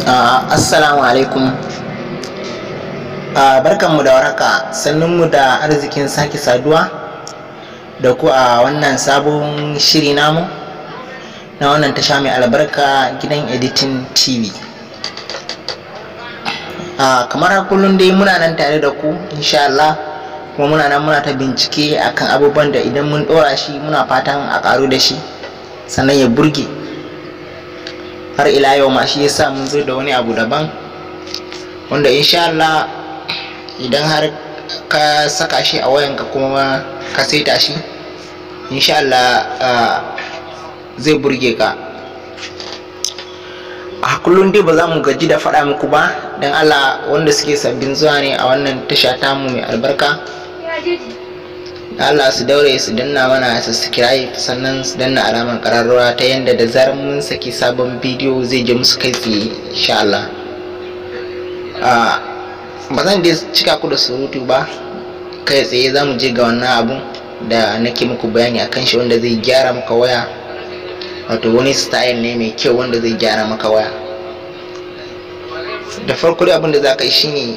Assalamu alaikum. Barkanmu da warhaka, sannunmu da arzikin sake saduwa da ku a wannan sabon shiri namu na wannan tasha mai albarka, gidan editing TV. Kamar kullum dai muna nan tare da ku insha Allah, kuma muna nan muna ta bincike akan abubuwan da idan mun ɗora shi muna fatan a ƙaru da shi sannan ya burge. Har ila yau ma shi yasa mun zo da wani abu daban wanda insha Allah idan har ka saka shi a wayanka kuma ka saita shi insha Allah zai burge ka. A kullum dai ba za mu gaji da faɗa muku ba, don Allah wanda suke sabbin zuwa ne a wannan tasha tamu mai albarka, Allah su daure su danna mana subscribe sannan su danna alamar ƙararrawa ta yanda da zarar mun saki sabon bidiyo zai je musu kai tsaye insha Allah. Ba zan dai cika ku da surutu ba, kai tsaye za mu je ga wannan abun da nake muku bayani akan shi, wanda zai gyara maka waya, wato wani style ne mai kyau wanda zai gyara maka waya. Da farko dai abin da za ka yi shine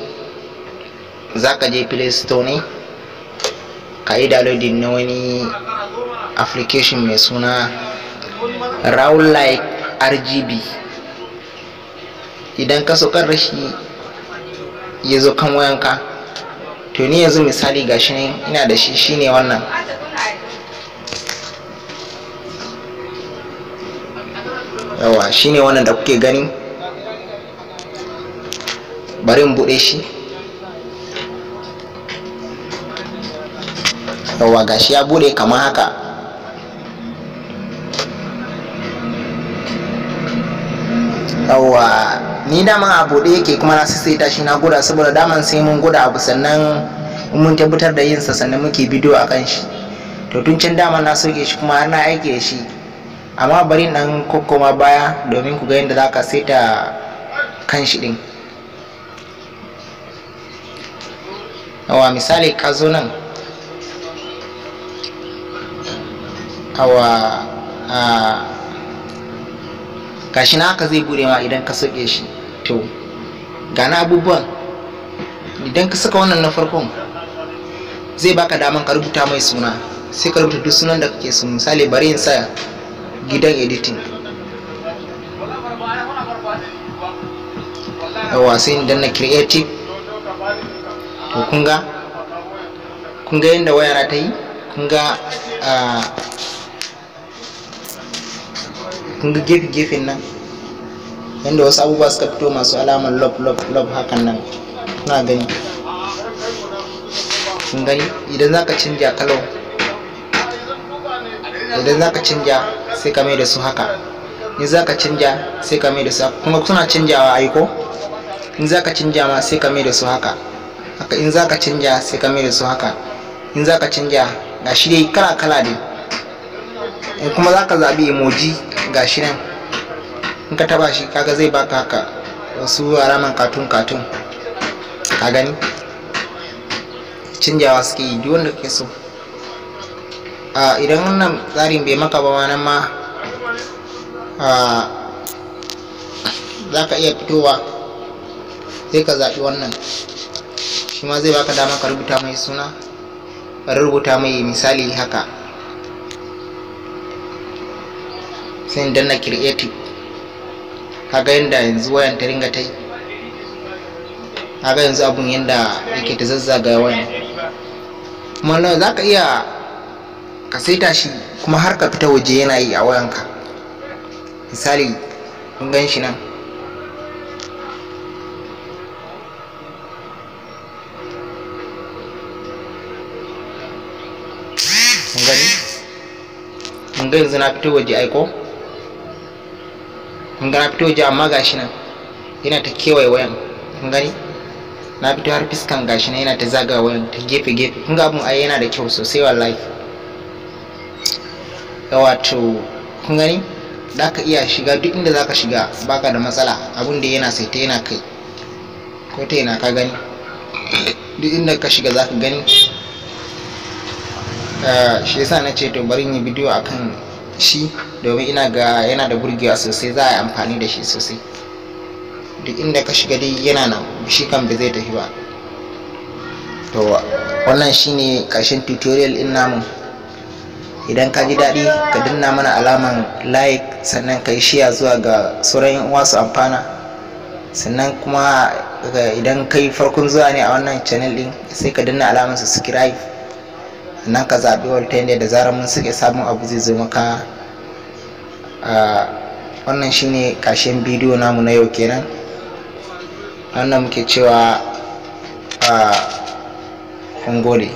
za ka je Play Store ne ka yi downloading na wani application mai suna Rawlike RGB. Idan ka saukar da shi ya zo kan wayanka, to ni yanzu misali gashi ne ina da shi, shine wannan. Yawa shine wannan da kuke gani, bari in bude shi. Yawa gashi ya bude kamar haka. Yawa ni dama a bude yake kuma na sassaita shi na guda, saboda daman sai mun guda abu sannan mun tabbatar da yinsa sannan muke bidiyo a kan shi. To tun can dama na soke shi kuma har na aike da shi, amma bari dan kokkoma baya domin ku ga yadda za ka saita kan shi din. Yawa misali ka zo nan, gashi na haka zai bude ma idan ka soke shi. To gana abubuwan, idan ka saka wannan na farkon zai baka daman ka rubuta mai suna, sai ka rubuta duk sunan da kake so. Misali bari in sa gidan editing. Yawa sai in danna creative. To kun ga yadda wayana ta yi, kun ga gefe-gefen nan yadda wasu abubuwa suka fito masu alamar love hakan nan, kuna gani. Kun gani idan za ka canja kalau, idan za ka canja sai ka mai da su haka, in za ka canja sai ka mai da su haka. Kuma suna canjawa aiko, in za ka canja ma sai ka mai da su haka haka, in za ka canja sai ka mai da su haka, in za ka canja ga shi dai kala-kala dai. In kuma za ka zaɓi emoji ga shi nan, in ka taba shi kaga zai baka haka wasu alaman katun ka gani, canjawa suke yi duk wanda kake so. Idan wannan tsarin bai maka ba nan ma za ka iya fitowa sai ka zaɓi wannan, shi ma zai baka dama ka rubuta mai suna, ka rubuta mai misali haka, sai in danna creative. Kaga yanda yanzu wayan ta ringa ta yi, kaga yanzu abun yanda yake ta zazzaga wayan. Kuma za ka iya ka saita shi kuma har ka fita waje yana yi a wayanka. Misali kun gan shi nan, kun ga yanzu na fito waje aiko, kun ga na fito waje amma gashi nan yana ta kewaye wayan. Kun gani na fito har fiskan gashi nan yana ta zaga wayan ta gefe-gefe. Kun ga abun ai yana da kyau sosai wallahi. Wato kun gani za ka iya shiga duk inda za ka shiga baka da matsala, abun da yana saita yana kai ko ta yana, ka gani duk inda ka shiga za ka gani. Shi yasa na ce to bari in yi bidiyo akan shi domin ina ga yana da burgewa sosai, za a yi amfani da shi sosai. duk inda ka shiga dai yana nan, shi kan bai zai tafi ba. To wannan shine ƙarshen tutorial din namu. Idan ka ji daɗi ka danna mana alaman like, sannan ka yi share zuwa ga sauran yan uwa su amfana. Sannan kuma idan kai farkon zuwa ne a wannan channel din sai ka danna alaman subscribe, sannan ka zaɓi all ta da zarar mun sake sabon abu zai zo maka. Wannan shine ƙarshen bidiyo namu na yau kenan. Wannan muke cewa kun gode.